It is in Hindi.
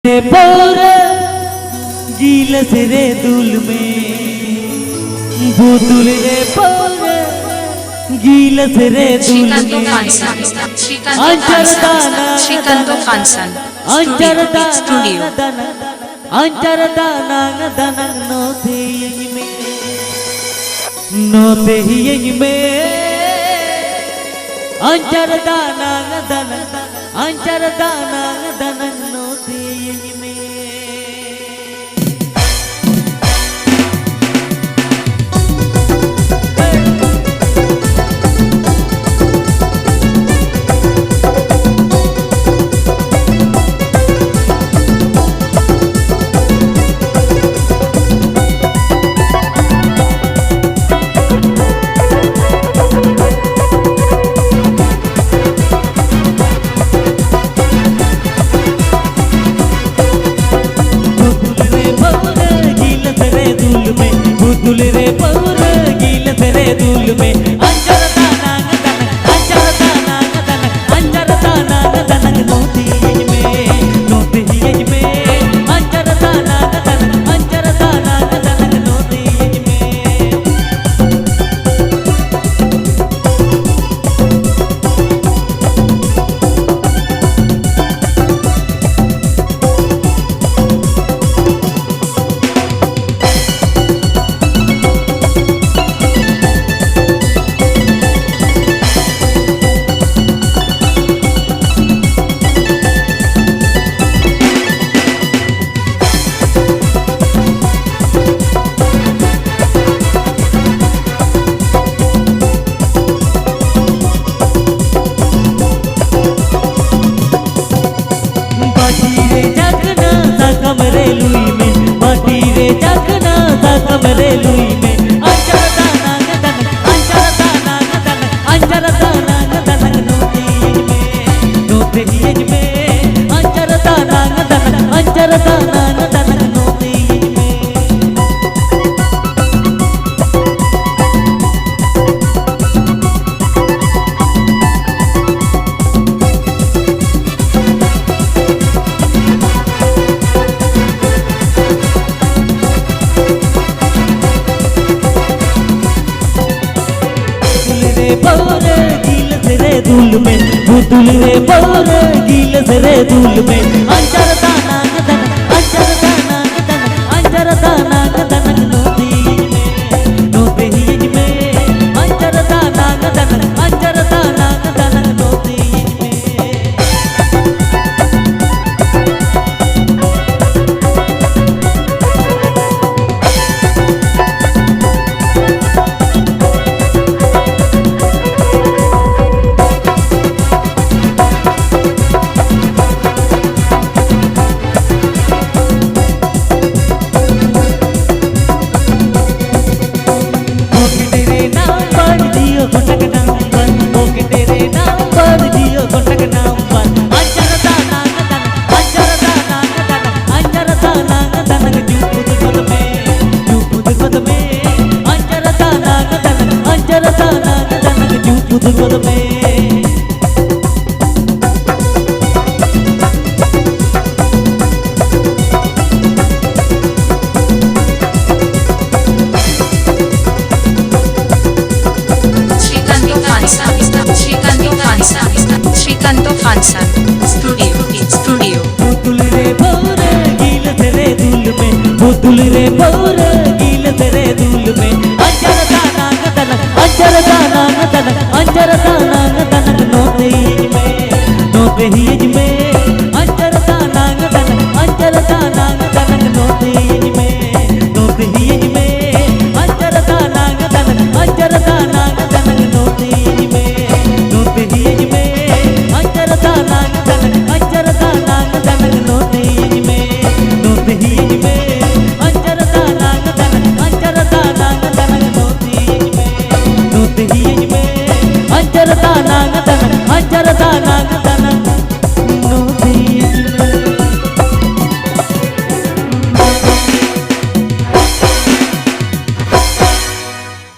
पोरे गीलस रे दुल में बुतुल रे पोरे गीलस रे दुल में अंतर दाना नोते यंग में अंतर दाना नोते यंग में बुतुल रे पौर गीलस रे दुल में अंजर दाना नोते यंग में अंजर दाना नोते यंग में कमरे लुई में बाटी रे जगना सा कमरे लुई में अंजर दाना नोते यंग में अंजर दाना नोते यंग में पौर गीलस रे दुल में बुतुल रे पौर गीलस रे दुल में अंजर दाना नोते यंग में अंजर दाना नोते यंग में बुतुल रे पौर गीलस रे दुल में अंजर दाना नोते यंग में